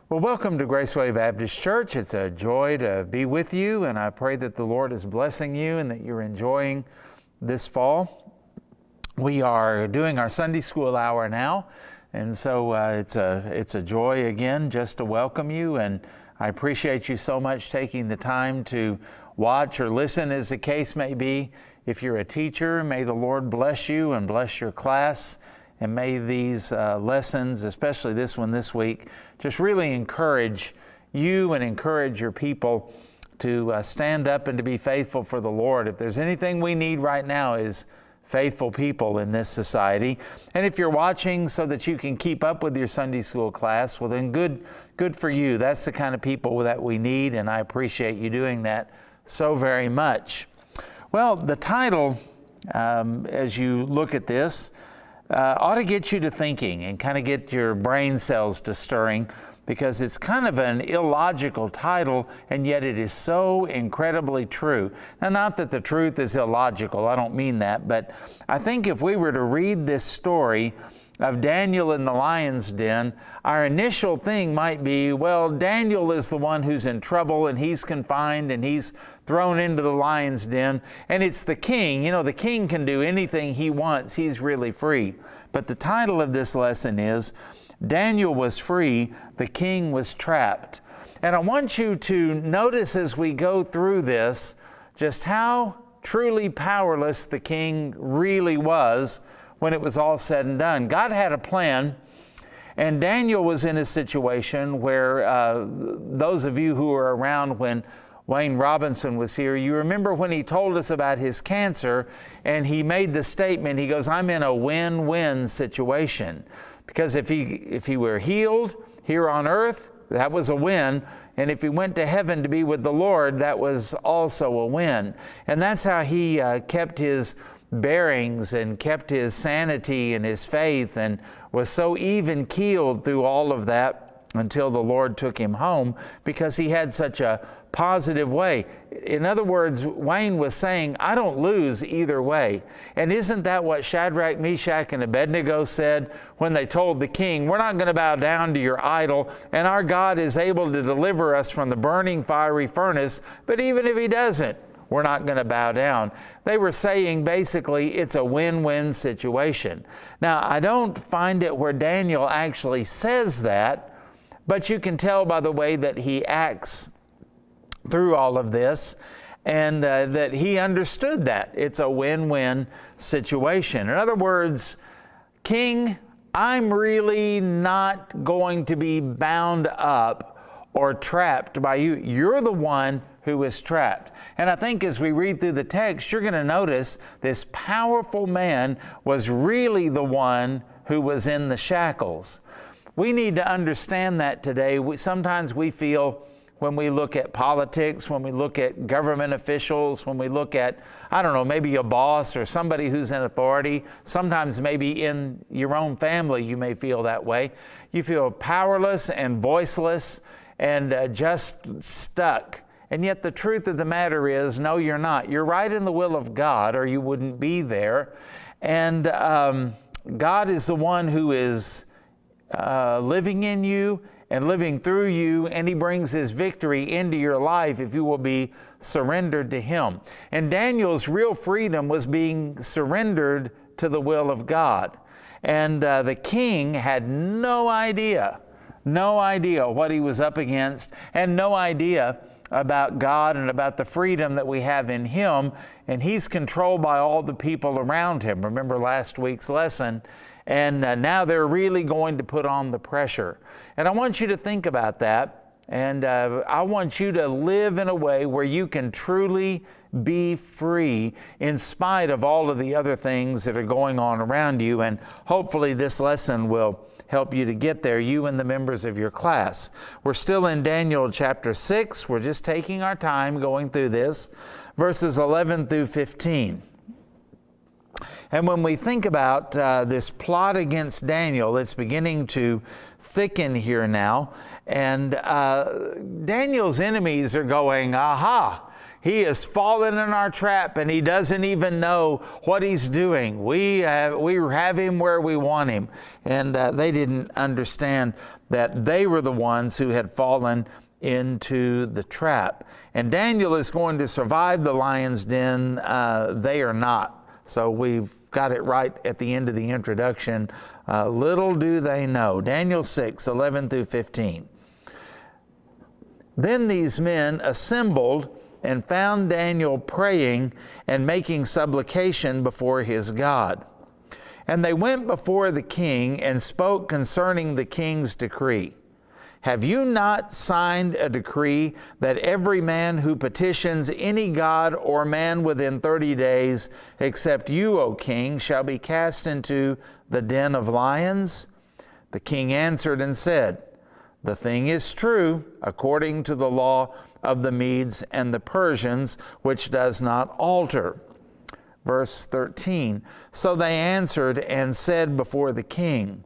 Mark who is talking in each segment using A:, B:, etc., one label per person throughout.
A: Well, welcome to Graceway Baptist Church. It's a joy to be with you, and I pray that the Lord is blessing you and that you're enjoying this fall. We are doing our Sunday School hour now, and so it's a joy again just to welcome you, and I appreciate you so much taking the time to watch or listen as the case may be. If you're a teacher, may the Lord bless you and bless your class. And may these lessons, especially this one this week, just really encourage you and encourage your people to stand up and to be faithful for the Lord. If there's anything we need right now is faithful people in this society. And if you're watching so that you can keep up with your Sunday school class, well then good for you. That's the kind of people that we need, and I appreciate you doing that so very much. Well, the title, as you look at this, ought to get you to thinking and kind of get your brain cells to stirring, because it's kind of an illogical title, and yet it is so incredibly true. Now, not that the truth is illogical, I don't mean that, but I think if we were to read this story of Daniel in the lion's den, our initial thing might be, well, Daniel is the one who's in trouble and he's confined and he's thrown into the lion's den, and it's the king. You know, the king can do anything he wants. He's really free. But the title of this lesson is Daniel was free, the king was trapped. And I want you to notice as we go through this just how truly powerless the king really was when it was all said and done. God had a plan, and Daniel was in a situation where those of you who were around when Wayne Robinson was here, you remember when he told us about his cancer, and he made the statement, he goes, I'm in a win-win situation. Because if he were healed here on earth, that was a win. And if he went to heaven to be with the Lord, that was also a win. And that's how he kept his bearings and kept his sanity and his faith, and was so even-keeled through all of that until the Lord took him home, because he had such a positive way. In other words, Wayne was saying, I don't lose either way. And isn't that what Shadrach, Meshach, and Abednego said when they told the king, we're not going to bow down to your idol, and our God is able to deliver us from the burning fiery furnace, but even if he doesn't, we're not going to bow down. They were saying basically it's a win-win situation. Now, I don't find it where Daniel actually says that, but you can tell by the way that he acts through all of this, and that he understood that it's a win-win situation. In other words, King, I'm really not going to be bound up or trapped by you. You're the one who is trapped. And I think as we read through the text, you're going to notice this powerful man was really the one who was in the shackles. We need to understand that today. Sometimes we feel, when we look at politics, when we look at government officials, when we look at, I don't know, maybe a boss or somebody who's in authority, sometimes maybe in your own family you may feel that way. You feel powerless and voiceless and just stuck. And yet the truth of the matter is, no, you're not. You're right in the will of God, or you wouldn't be there. And God is the one who is living in you and living through you, and he brings his victory into your life if you will be surrendered to him. And Daniel's real freedom was being surrendered to the will of God. And the king had no idea what he was up against, and no idea about God and about the freedom that we have in him. And he's controlled by all the people around him. Remember last week's lesson. And now they're really going to put on the pressure. And I want you to think about that. And I want you to live in a way where you can truly be free in spite of all of the other things that are going on around you. And hopefully this lesson will help you to get there, you and the members of your class. We're still in Daniel chapter 6. We're just taking our time going through this, verses 11 through 15. And when we think about this plot against Daniel, it's beginning to thicken here now. And Daniel's enemies are going, aha, he has fallen in our trap and he doesn't even know what he's doing. We have him where we want him. And they didn't understand that they were the ones who had fallen into the trap. And Daniel is going to survive the lion's den. They are not. So we've got it right at the end of the introduction. Little do they know. Daniel 6, 11 through 15. Then these men assembled and found Daniel praying and making supplication before his God. And they went before the king and spoke concerning the king's decree. Have you not signed a decree that every man who petitions any god or man within 30 days, except you, O king, shall be cast into the den of lions? The king answered and said, the thing is true, according to the law of the Medes and the Persians, which does not alter. Verse 13, so they answered and said before the king,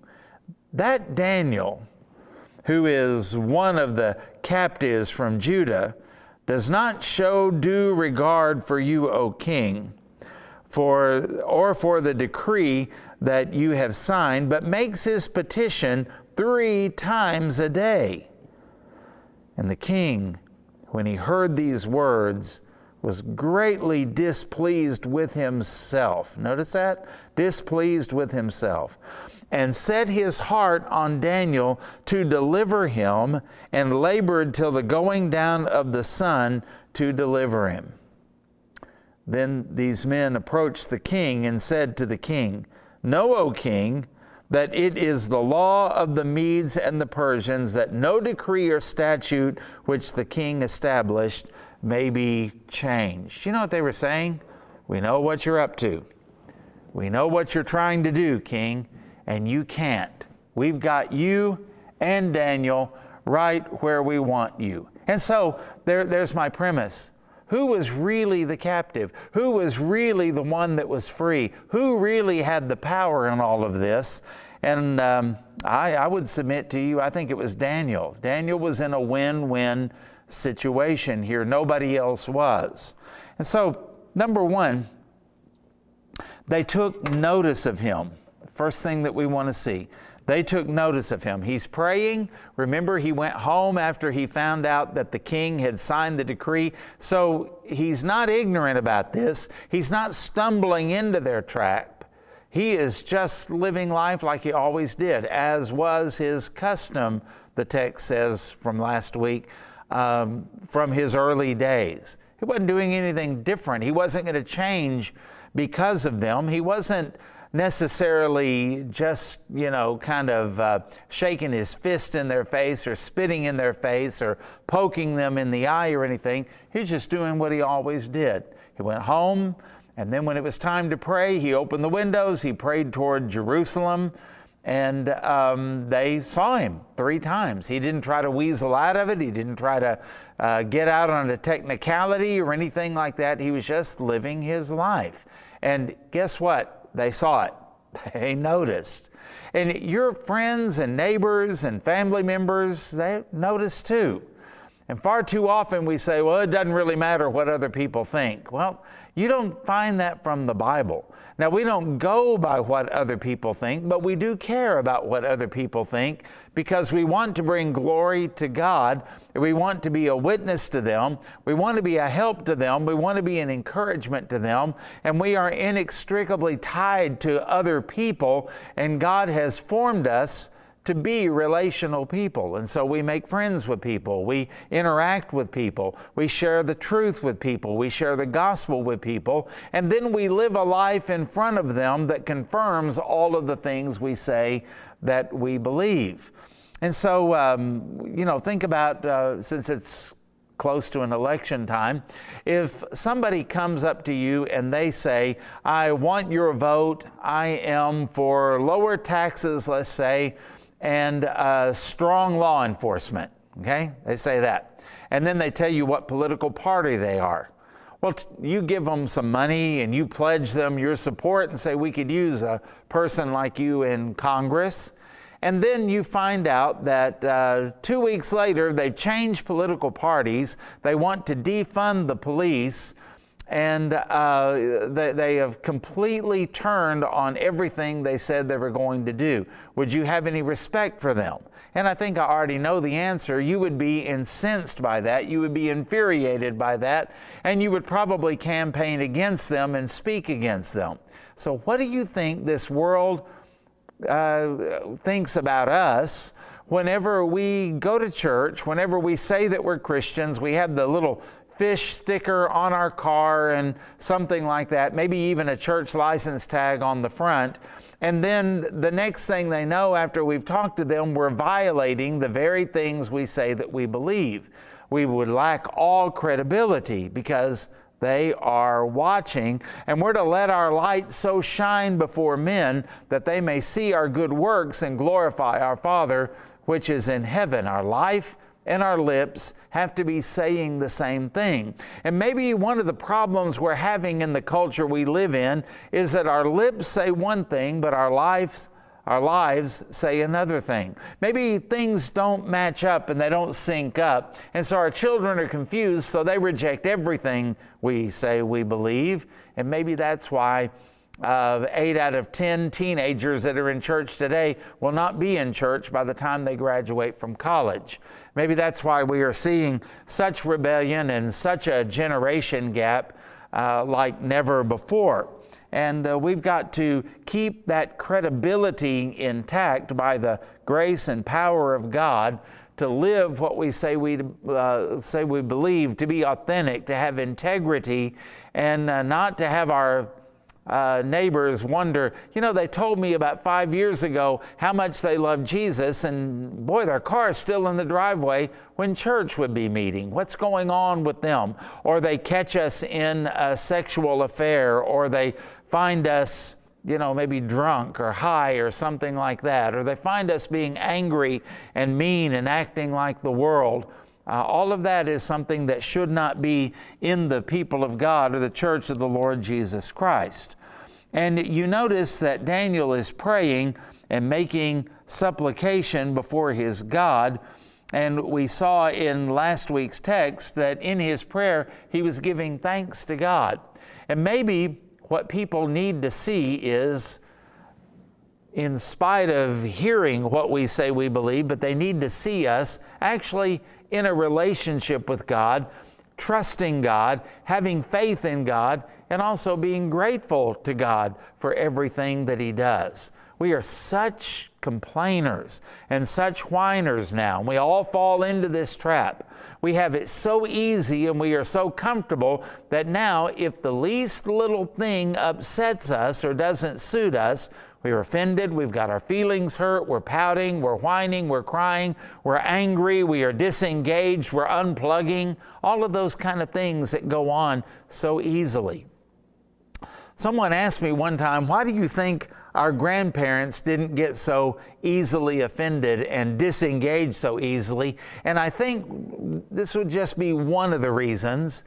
A: that Daniel, who is one of the captives from Judah, does not show due regard for you, O king, or for the decree that you have signed, but makes his petition 3 times a day. And the king, when he heard these words, was greatly displeased with himself. Notice that? Displeased with himself. And set his heart on Daniel to deliver him, and labored till the going down of the sun to deliver him. Then these men approached the king and said to the king, know, O king, that it is the law of the Medes and the Persians that no decree or statute which the king established may be changed. You know what they were saying? We know what you're up to. We know what you're trying to do, king, and you can't. We've got you and Daniel right where we want you. And so there's my premise. Who was really the captive? Who was really the one that was free? Who really had the power in all of this? And I would submit to you, I think it was Daniel. Daniel was in a win-win situation here. Nobody else was. And so, number one, they took notice of him. First thing that we want to see. They took notice of him. He's praying. Remember, he went home after he found out that the king had signed the decree. So he's not ignorant about this. He's not stumbling into their trap. He is just living life like he always did, as was his custom, the text says from last week, from his early days. He wasn't doing anything different. He wasn't going to change because of them. He wasn't necessarily just, kind of shaking his fist in their face or spitting in their face or poking them in the eye or anything. He's just doing what he always did. He went home, and then when it was time to pray, he opened the windows, he prayed toward Jerusalem, and they saw him 3 times. He didn't try to weasel out of it. He didn't try to get out on a technicality or anything like that. He was just living his life. And guess what? They saw it. They noticed. And your friends and neighbors and family members, they noticed too. And far too often we say, well, it doesn't really matter what other people think. Well, you don't find that from the Bible. Now, we don't go by what other people think, but we do care about what other people think because we want to bring glory to God. We want to be a witness to them. We want to be a help to them. We want to be an encouragement to them. And we are inextricably tied to other people, and God has formed us to be relational people. And so we make friends with people. We interact with people. We share the truth with people. We share the gospel with people. And then we live a life in front of them that confirms all of the things we say that we believe. And so, think about, since it's close to an election time, if somebody comes up to you and they say, I want your vote, I am for lower taxes, let's say, and strong law enforcement, okay? They say that. And then they tell you what political party they are. Well, you give them some money and you pledge them your support and say, we could use a person like you in Congress. And then you find out that 2 weeks later, they've changed political parties. They want to defund the police. and they have completely turned on everything they said they were going to do. Would you have any respect for them? And I think I already know the answer. You would be incensed by that. You would be infuriated by that. And you would probably campaign against them and speak against them. So what do you think this world thinks about us whenever we go to church, whenever we say that we're Christians? We have the little fish sticker on our car and something like that, maybe even a church license tag on the front. And then the next thing they know, after we've talked to them, we're violating the very things we say that we believe. We would lack all credibility because they are watching, and we're to let our light so shine before men that they may see our good works and glorify our Father which is in heaven. Our life and our lips have to be saying the same thing. And maybe one of the problems we're having in the culture we live in is that our lips say one thing, but our lives say another thing. Maybe things don't match up and they don't sync up, and so our children are confused, so they reject everything we say we believe. And maybe that's why 8 out of 10 teenagers that are in church today will not be in church by the time they graduate from college. Maybe that's why we are seeing such rebellion and such a generation gap like never before. And we've got to keep that credibility intact by the grace and power of God to live what we say we believe, to be authentic, to have integrity, and not to have our neighbors wonder, you know, they told me about 5 years ago how much they love Jesus, and boy, their car is still in the driveway when church would be meeting. What's going on with them? Or they catch us in a sexual affair, or they find us, you know, maybe drunk or high or something like that, or they find us being angry and mean and acting like the world. All of that is something that should not be in the people of God or the church of the Lord Jesus Christ. And you notice that Daniel is praying and making supplication before his God. And we saw in last week's text that in his prayer, he was giving thanks to God. And maybe what people need to see is, in spite of hearing what we say we believe, but they need to see us actually in a relationship with God, trusting God, having faith in God, and also being grateful to God for everything that He does. We are such complainers and such whiners now. We all fall into this trap. We have it so easy and we are so comfortable that now if the least little thing upsets us or doesn't suit us, we are offended, we've got our feelings hurt, we're pouting, we're whining, we're crying, we're angry, we are disengaged, we're unplugging, all of those kind of things that go on so easily. Someone asked me one time, why do you think our grandparents didn't get so easily offended and disengaged so easily? And I think this would just be one of the reasons.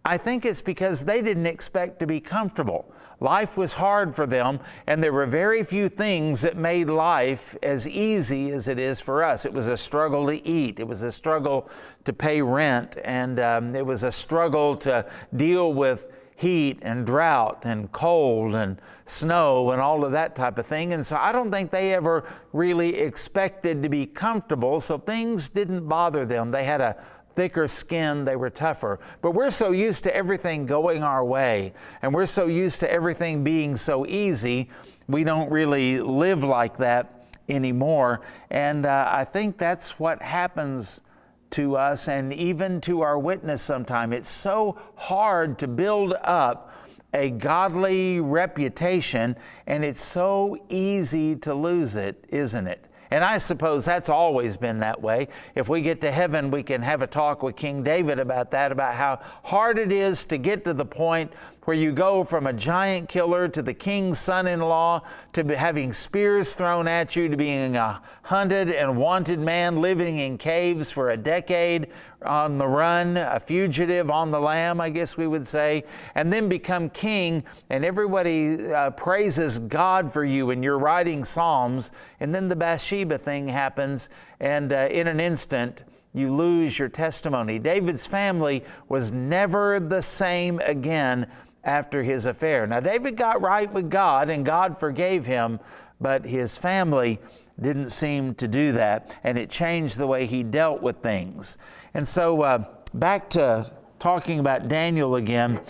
A: I think it's because they didn't expect to be comfortable. Life was hard for them, and there were very few things that made life as easy as it is for us. It was a struggle to eat. It was a struggle to pay rent, and it was a struggle to deal with heat and drought and cold and snow and all of that type of thing. And so I don't think they ever really expected to be comfortable, so things didn't bother them. They had a thicker skin, they were tougher. But we're so used to everything going our way, and we're so used to everything being so easy, we don't really live like that anymore. And I think that's what happens to us and even to our witness sometime. It's so hard to build up a godly reputation, and it's so easy to lose it, isn't it? And I suppose that's always been that way. If we get to heaven, we can have a talk with King David about that, about how hard it is to get to the point where you go from a giant killer to the king's son-in-law, to having spears thrown at you, to being a hunted and wanted man living in caves for a decade, on the run, a fugitive on the lam, I guess we would say, and then become king, and everybody praises God for you, and you're writing psalms, and then the Bathsheba thing happens, and in an instant, you lose your testimony. David's family was never the same again after his affair. Now, David got right with God and God forgave him, but his family didn't seem to do that, and it changed the way he dealt with things. And so back to talking about Daniel again,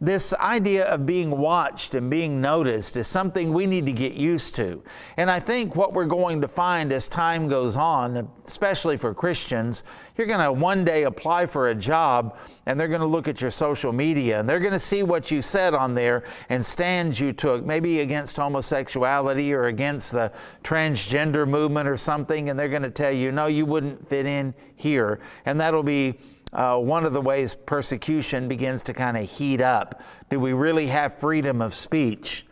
A: this idea of being watched and being noticed is something we need to get used to. And I think what we're going to find as time goes on, especially for Christians, you're going to one day apply for a job and they're going to look at your social media and they're going to see what you said on there and stands you took, maybe against homosexuality or against the transgender movement or something, and they're going to tell you, no, you wouldn't fit in here. And that'll be one of the ways persecution begins to kind of heat up. Do we really have freedom of speech?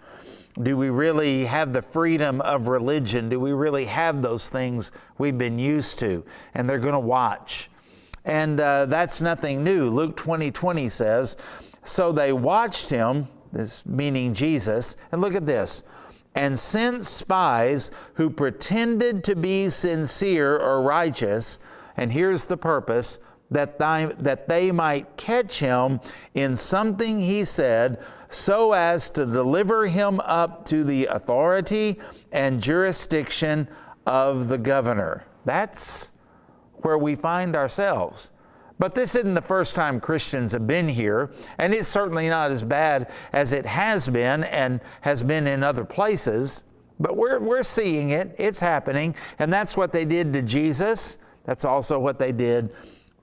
A: Do we really have the freedom of religion? Do we really have those things we've been used to? And they're going to watch. And that's nothing new. Luke 20:20 says, so they watched him, this meaning Jesus, and look at this, and sent spies who pretended to be sincere or righteous, and here's the purpose, that they might catch him in something he said, so as to deliver him up to the authority and jurisdiction of the governor. That's where we find ourselves. But this isn't the first time Christians have been here, and it's certainly not as bad as it has been and has been in other places. But we're seeing it. It's happening. And that's what they did to Jesus. That's also what they did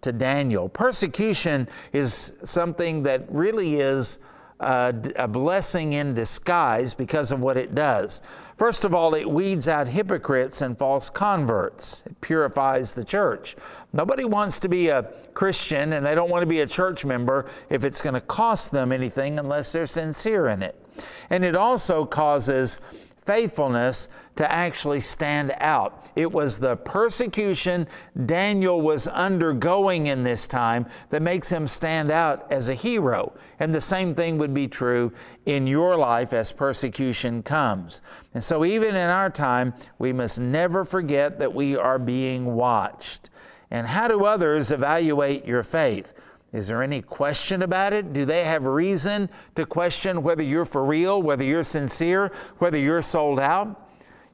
A: to Daniel. Persecution is something that really is a blessing in disguise because of what it does. First of all, it weeds out hypocrites and false converts. It purifies the church. Nobody wants to be a Christian and they don't want to be a church member if it's going to cost them anything unless they're sincere in it. And it also causes faithfulness to actually stand out. It was the persecution Daniel was undergoing in this time that makes him stand out as a hero. And the same thing would be true in your life as persecution comes. And so even in our time, we must never forget that we are being watched. And how do others evaluate your faith? Is there any question about it? Do they have reason to question whether you're for real, whether you're sincere, whether you're sold out?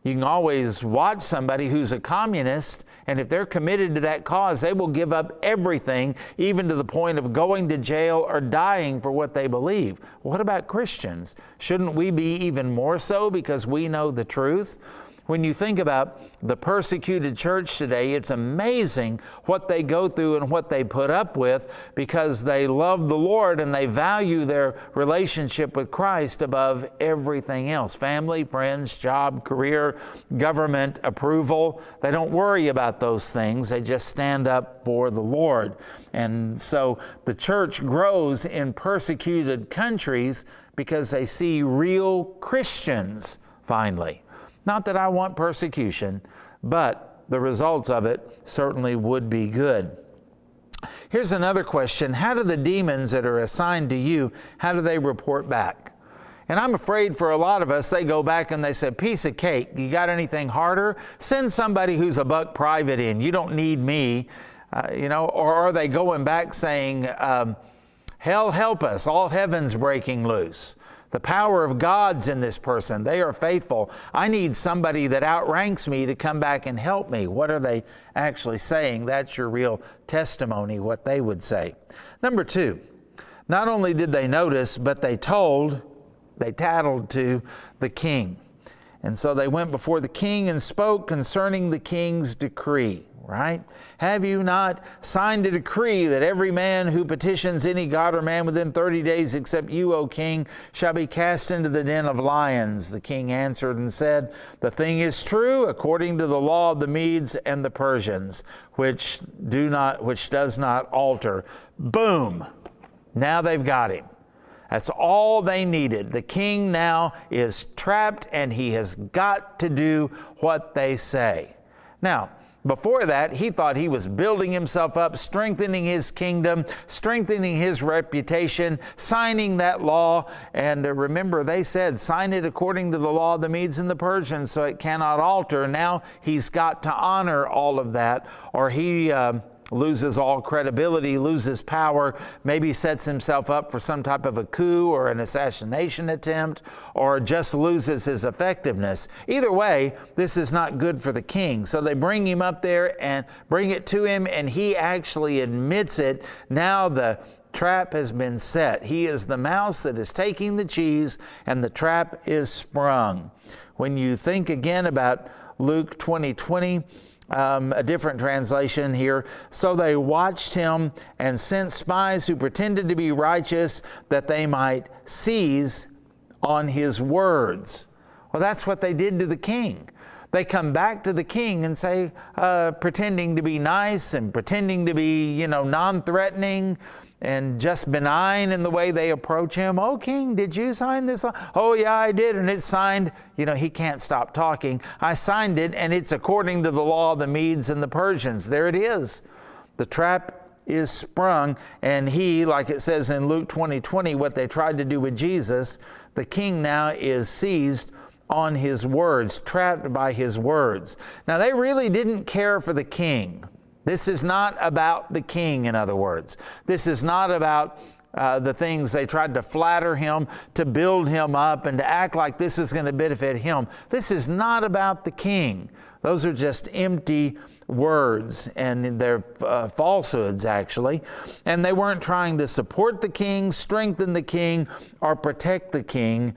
A: You can always watch somebody who's a communist, and if they're committed to that cause, they will give up everything, even to the point of going to jail or dying for what they believe. What about Christians? Shouldn't we be even more so because we know the truth? When you think about the persecuted church today, it's amazing what they go through and what they put up with because they love the Lord and they value their relationship with Christ above everything else. Family, friends, job, career, government, approval. They don't worry about those things. They just stand up for the Lord. And so the church grows in persecuted countries because they see real Christians finally. Not that I want persecution, but the results of it certainly would be good. Here's another question. How do the demons that are assigned to you, how do they report back? And I'm afraid for a lot of us, they go back and they say, piece of cake, you got anything harder? Send somebody who's a buck private in. You don't need me. Or are they going back saying, hell help us, all heaven's breaking loose. The power of God's in this person. They are faithful. I need somebody that outranks me to come back and help me. What are they actually saying? That's your real testimony, what they would say. Number two, not only did they notice, but they tattled to the king. And so they went before the king and spoke concerning the king's decree. Right? Have you not signed a decree that every man who petitions any god or man within 30 days except you, O king, shall be cast into the den of lions? The king answered and said, the thing is true according to the law of the Medes and the Persians, which does not alter. Boom! Now they've got him. That's all they needed. The king now is trapped and he has got to do what they say. Now, before that, he thought he was building himself up, strengthening his kingdom, strengthening his reputation, signing that law. And remember, they said, sign it according to the law of the Medes and the Persians so it cannot alter. Now he's got to honor all of that, or he loses all credibility, loses power, maybe sets himself up for some type of a coup or an assassination attempt, or just loses his effectiveness. Either way, this is not good for the king. So they bring him up there and bring it to him, and he actually admits it. Now the trap has been set. He is the mouse that is taking the cheese, and the trap is sprung. When you think again about Luke 20:20, a different translation here, so they watched him and sent spies who pretended to be righteous that they might seize on his words. Well, that's what they did to the king. They come back to the king and say, pretending to be nice and pretending to be, non-threatening and just benign in the way they approach him. Oh, king, did you sign this? Oh, yeah, I did, and it's signed. He can't stop talking. I signed it, and it's according to the law of the Medes and the Persians. There it is. The trap is sprung, and he, like it says in Luke 20:20, what they tried to do with Jesus, the king now is seized on his words, trapped by his words. Now, they really didn't care for the king. This is not about the king, in other words. This is not about the things they tried to flatter him, to build him up, and to act like this was going to benefit him. This is not about the king. Those are just empty words, and they're falsehoods, actually. And they weren't trying to support the king, strengthen the king, or protect the king.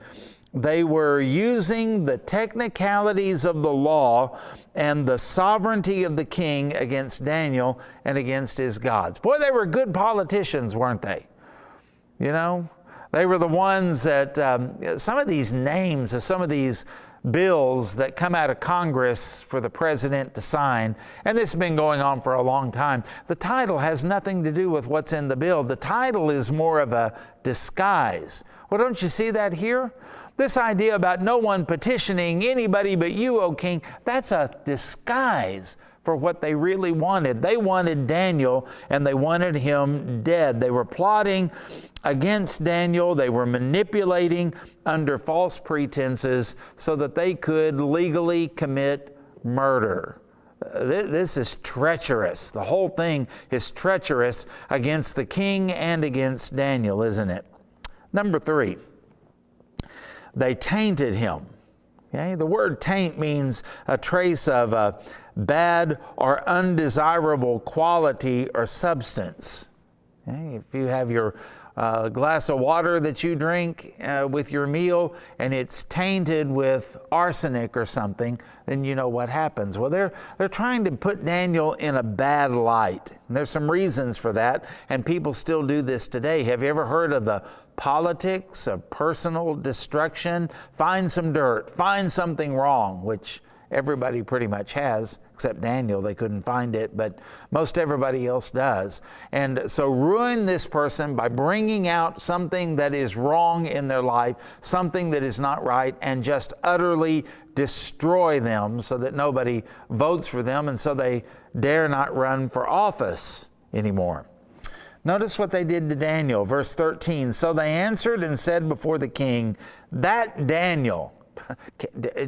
A: They were using the technicalities of the law and the sovereignty of the king against Daniel and against his gods. Boy, they were good politicians, weren't they? They were the ones that, some of these names of some of these bills that come out of Congress for the president to sign, and this has been going on for a long time, the title has nothing to do with what's in the bill. The title is more of a disguise. Well, don't you see that here? This idea about no one petitioning anybody but you, O king, that's a disguise for what they really wanted. They wanted Daniel, and they wanted him dead. They were plotting against Daniel. They were manipulating under false pretenses so that they could legally commit murder. This is treacherous. The whole thing is treacherous against the king and against Daniel, isn't it? Number 3. They tainted him. Okay? The word taint means a trace of a bad or undesirable quality or substance. Okay? If you have your glass of water that you drink with your meal and it's tainted with arsenic or something, then you know what happens. Well, they're trying to put Daniel in a bad light. And there's some reasons for that, and people still do this today. Have you ever heard of the politics of personal destruction? Find some dirt, find something wrong, which everybody pretty much has, except Daniel. They couldn't find it, but most everybody else does. And so ruin this person by bringing out something that is wrong in their life, something that is not right, and just utterly destroy them so that nobody votes for them, and so they dare not run for office anymore. Notice what they did to Daniel, verse 13. So they answered and said before the king, that Daniel,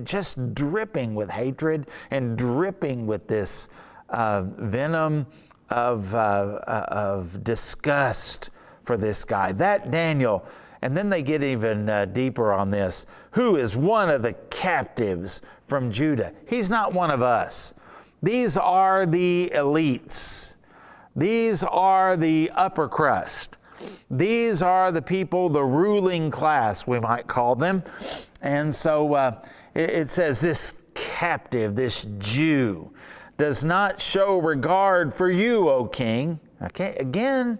A: just dripping with hatred and dripping with this venom of disgust for this guy, that Daniel. And then they get even deeper on this. Who is one of the captives from Judah? He's not one of us. These are the elites. These are the upper crust. These are the people, the ruling class, we might call them. And so it says this captive, this Jew, does not show regard for you, O king. Okay, again,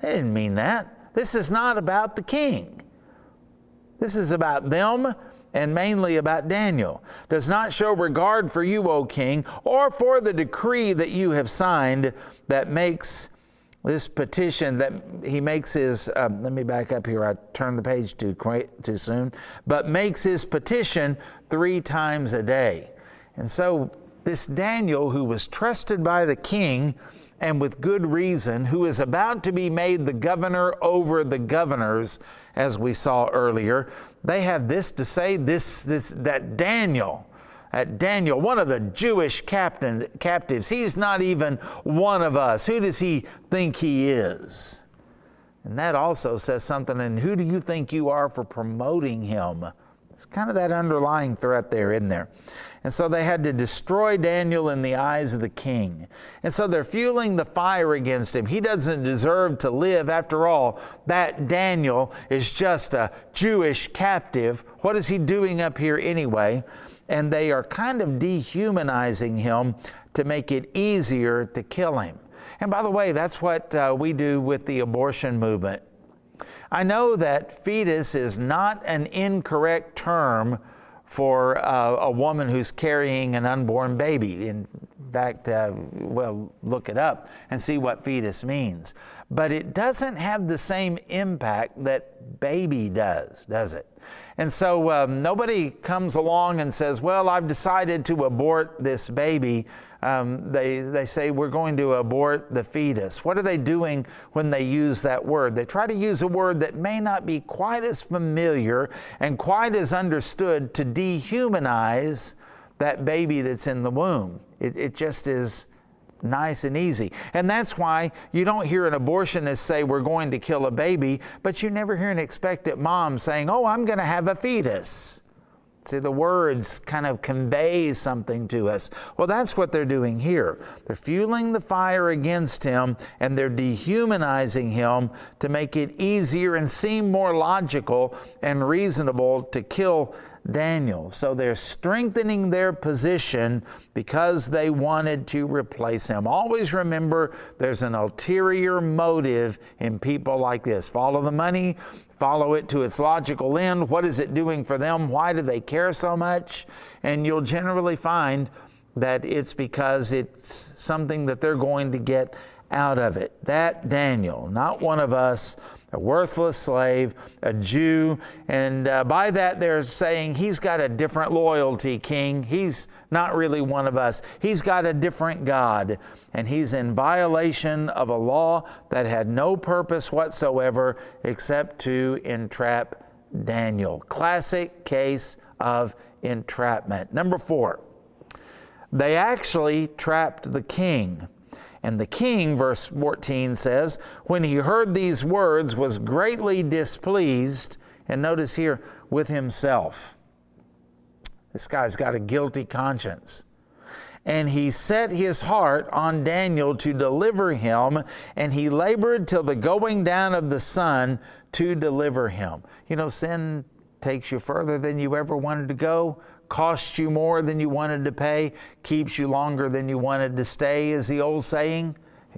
A: they didn't mean that. This is not about the king. This is about them, and mainly about Daniel. Does not show regard for you, O king, or for the decree that you have signed that makes this petition, that he makes his, let me back up here, I turned the page too soon, but makes his petition 3 times a day. And so this Daniel, who was trusted by the king, and with good reason, who is about to be made the governor over the governors, as we saw earlier, they have this to say, that Daniel, at Daniel, one of the Jewish captives. He's not even one of us. Who does he think he is? And that also says something, and who do you think you are for promoting him? It's kind of that underlying threat there, isn't there? And so they had to destroy Daniel in the eyes of the king. And so they're fueling the fire against him. He doesn't deserve to live. After all, that Daniel is just a Jewish captive. What is he doing up here anyway? And they are kind of dehumanizing him to make it easier to kill him. And by the way, that's what we do with the abortion movement. I know that fetus is not an incorrect term for a woman who's carrying an unborn baby. In fact, well, look it up and see what fetus means. But it doesn't have the same impact that baby does it? And so nobody comes along and says, well, I've decided to abort this baby. They say, we're going to abort the fetus. What are they doing when they use that word? They try to use a word that may not be quite as familiar and quite as understood to dehumanize that baby that's in the womb. It just is nice and easy. And that's why you don't hear an abortionist say, we're going to kill a baby, but you never hear an expectant mom saying, oh, I'm going to have a fetus. See, the words kind of convey something to us. Well, that's what they're doing here. They're fueling the fire against him, and they're dehumanizing him to make it easier and seem more logical and reasonable to kill Daniel. So they're strengthening their position because they wanted to replace him. Always remember, there's an ulterior motive in people like this. Follow the money, follow it to its logical end. What is it doing for them? Why do they care so much? And you'll generally find that it's because it's something that they're going to get out of it. That Daniel, not one of us, a worthless slave, a Jew, and by that they're saying he's got a different loyalty, king. He's not really one of us. He's got a different God, and he's in violation of a law that had no purpose whatsoever except to entrap Daniel. Classic case of entrapment. Number 4, they actually trapped the king. And the king, verse 14 says, when he heard these words, was greatly displeased, and notice here, with himself. This guy's got a guilty conscience. And he set his heart on Daniel to deliver him, and he labored till the going down of the sun to deliver him. You know, sin takes you further than you ever wanted to go, costs you more than you wanted to pay, keeps you longer than you wanted to stay, is the old saying.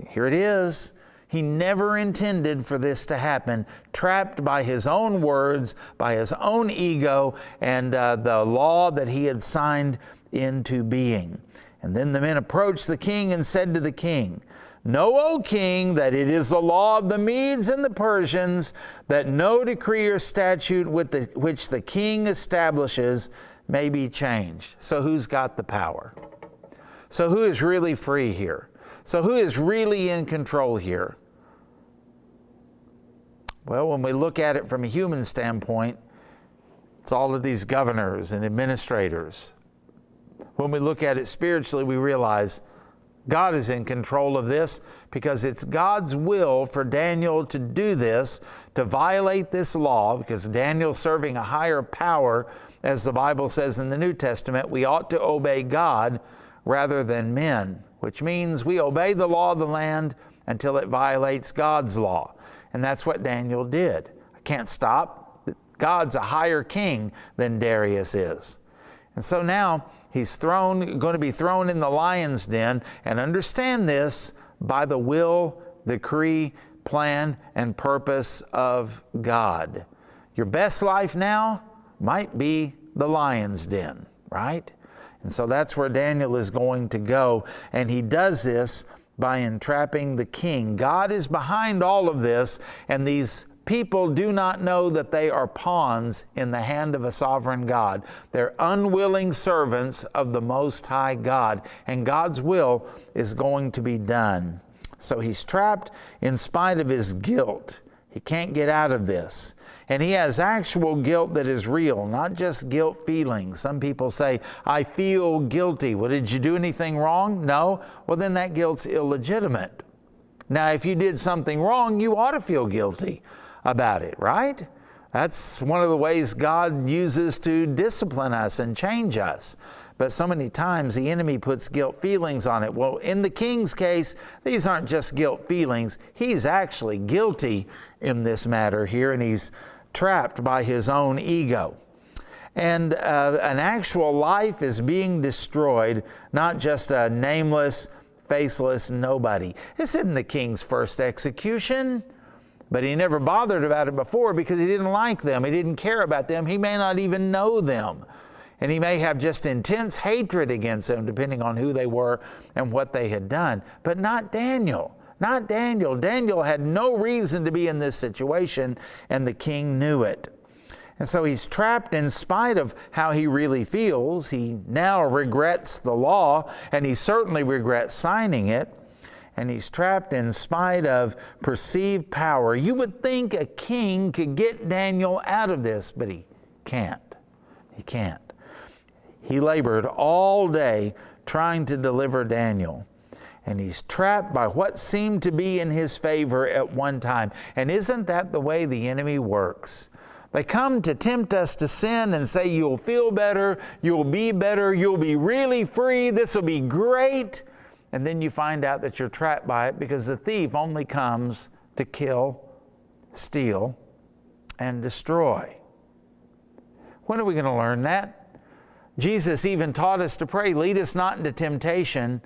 A: Here it is. He never intended for this to happen, trapped by his own words, by his own ego, and the law that he had signed into being. And then the men approached the king and said to the king, know, O king, that it is the law of the Medes and the Persians that no decree or statute which the king establishes may be changed. So who's got the power? So who is really free here? So who is really in control here? Well, when we look at it from a human standpoint, it's all of these governors and administrators. When we look at it spiritually, we realize God is in control of this because it's God's will for Daniel to do this, to violate this law, because Daniel's serving a higher power. As the Bible says in the New Testament, we ought to obey God rather than men, which means we obey the law of the land until it violates God's law. And that's what Daniel did. I can't stop. God's a higher king than Darius is. And so now he's going to be thrown in the lion's den, and understand this, by the will, decree, plan, and purpose of God. Your best life now might be the lion's den, right? And so that's where Daniel is going to go, and he does this by entrapping the king. God is behind all of this, and these people do not know that they are pawns in the hand of a sovereign God. They're unwilling servants of the Most High God, and God's will is going to be done. So he's trapped in spite of his guilt. He can't get out of this. And he has actual guilt that is real, not just guilt feelings. Some people say, I feel guilty. Well, did you do anything wrong? No. Well, then that guilt's illegitimate. Now, if you did something wrong, you ought to feel guilty about it, right? That's one of the ways God uses to discipline us and change us. But so many times the enemy puts guilt feelings on it. Well, in the king's case, these aren't just guilt feelings. He's actually guilty in this matter here, and he's trapped by his own ego. And an actual life is being destroyed, not just a nameless, faceless nobody. This isn't the king's first execution, but he never bothered about it before because he didn't like them. He didn't care about them. He may not even know them. And he may have just intense hatred against them, depending on who they were and what they had done. But not Daniel. Not Daniel. Daniel had no reason to be in this situation, and the king knew it. And so he's trapped in spite of how he really feels. He now regrets the law, and he certainly regrets signing it. And he's trapped in spite of perceived power. You would think a king could get Daniel out of this, but he can't. He can't. He labored all day trying to deliver Daniel, and he's trapped by what seemed to be in his favor at one time. And isn't that the way the enemy works? They come to tempt us to sin and say, you'll feel better, you'll be really free, this will be great. And then you find out that you're trapped by it because the thief only comes to kill, steal, and destroy. When are we going to learn that? Jesus even taught us to pray, lead us not into temptation,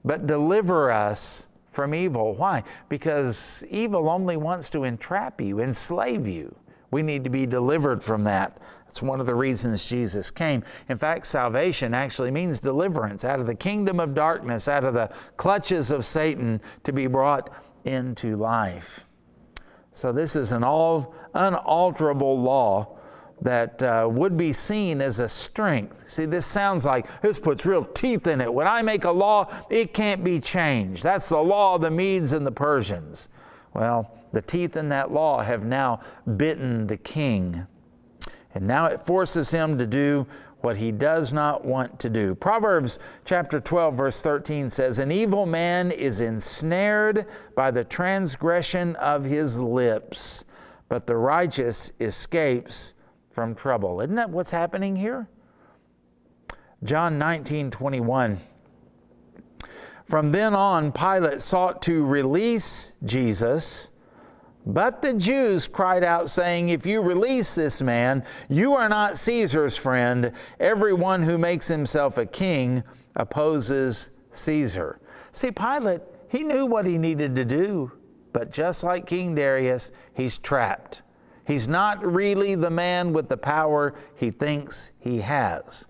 A: but deliver us from evil. Why? Because evil only wants to entrap you, enslave you. We need to be delivered from that. That's one of the reasons Jesus came. In fact, salvation actually means deliverance out of the kingdom of darkness, out of the clutches of Satan, to be brought into life. So this is an unalterable law that would be seen as a strength. See, this sounds like this puts real teeth in it. When I make a law, it can't be changed. That's the law of the Medes and the Persians. Well, the teeth in that law have now bitten the king. And now it forces him to do what he does not want to do. Proverbs chapter 12, verse 13 says, an evil man is ensnared by the transgression of his lips, but the righteous escapes from trouble. Isn't that what's happening here? John 19:21. From then on, Pilate sought to release Jesus, but the Jews cried out, saying, if you release this man, you are not Caesar's friend. Everyone who makes himself a king opposes Caesar. See, Pilate, he knew what he needed to do, but just like King Darius, he's trapped. He's not really the man with the power he thinks he has.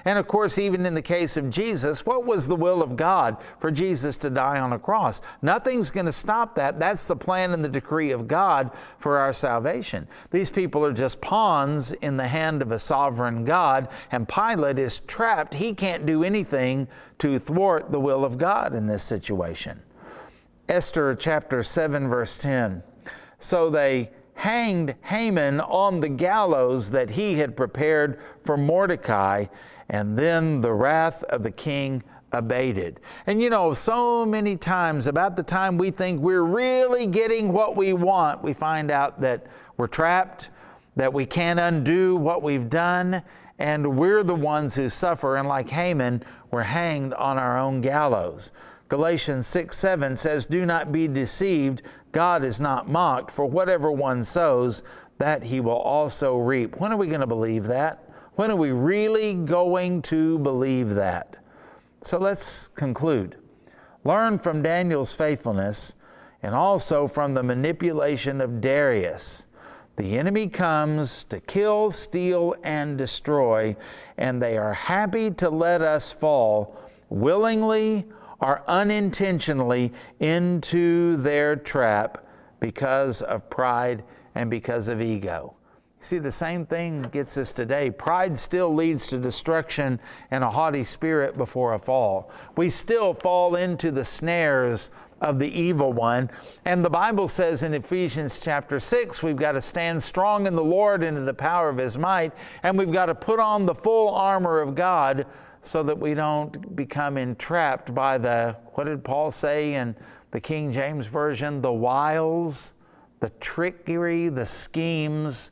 A: And of course, even in the case of Jesus, what was the will of God for Jesus to die on a cross? Nothing's going to stop that. That's the plan and the decree of God for our salvation. These people are just pawns in the hand of a sovereign God, and Pilate is trapped. He can't do anything to thwart the will of God in this situation. Esther chapter 7, verse 10. So they hanged Haman on the gallows that he had prepared for Mordecai, and then the wrath of the king abated. And you know, so many times, about the time we think we're really getting what we want, we find out that we're trapped, that we can't undo what we've done, and we're the ones who suffer. And like Haman, we're hanged on our own gallows. Galatians 6:7 says, do not be deceived. God is not mocked, for whatever one sows, that he will also reap. When are we going to believe that? When are we really going to believe that? So let's conclude. Learn from Daniel's faithfulness and also from the manipulation of Darius. The enemy comes to kill, steal, and destroy, and they are happy to let us fall willingly or unintentionally into their trap because of pride and because of ego. See, the same thing gets us today. Pride still leads to destruction and a haughty spirit before a fall. We still fall into the snares of the evil one. And the Bible says in Ephesians chapter 6, we've got to stand strong in the Lord and in the power of His might, and we've got to put on the full armor of God so that we don't become entrapped by what did Paul say in the King James Version? The wiles, the trickery, the schemes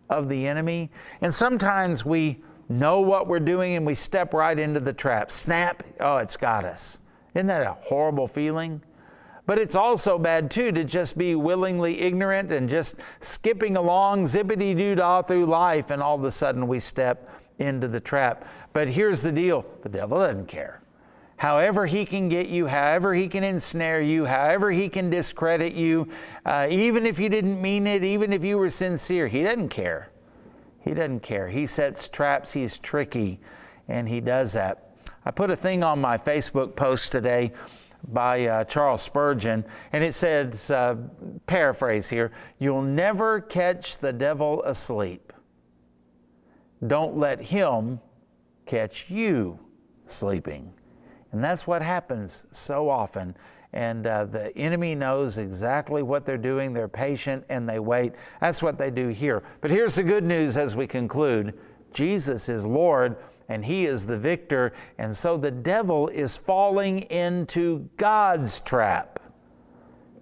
A: of the enemy. And sometimes we know what we're doing and we step right into the trap. Snap, oh, it's got us. Isn't that a horrible feeling? But it's also bad, too, to just be willingly ignorant and just skipping along, zippity-doo-dah through life, and all of a sudden we step into the trap. But here's the deal. The devil doesn't care. However he can get you, however he can ensnare you, however he can discredit you, even if you didn't mean it, even if you were sincere, he doesn't care. He doesn't care. He sets traps. He's tricky, and he does that. I put a thing on my Facebook post today by Charles Spurgeon, and it says, paraphrase here, "You'll never catch the devil asleep. Don't let him catch you sleeping." And that's what happens so often. And the enemy knows exactly what they're doing. They're patient and they wait. That's what they do here. But here's the good news as we conclude. Jesus is Lord, and He is the victor. And so the devil is falling into God's trap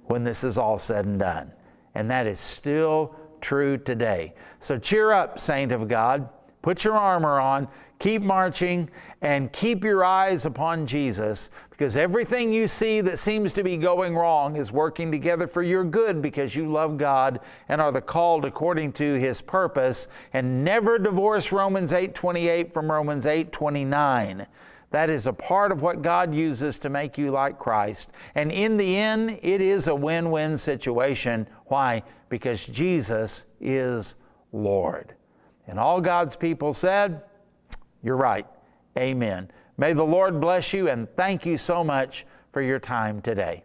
A: when this is all said and done. And that is still true today. So cheer up, saint of God. Put your armor on, keep marching, and keep your eyes upon Jesus, because everything you see that seems to be going wrong is working together for your good because you love God and are the called according to His purpose. And never divorce Romans 8:28 from Romans 8:29. That is a part of what God uses to make you like Christ. And in the end, it is a win-win situation. Why? Because Jesus is Lord. And all God's people said, you're right. Amen. May the Lord bless you, and thank you so much for your time today.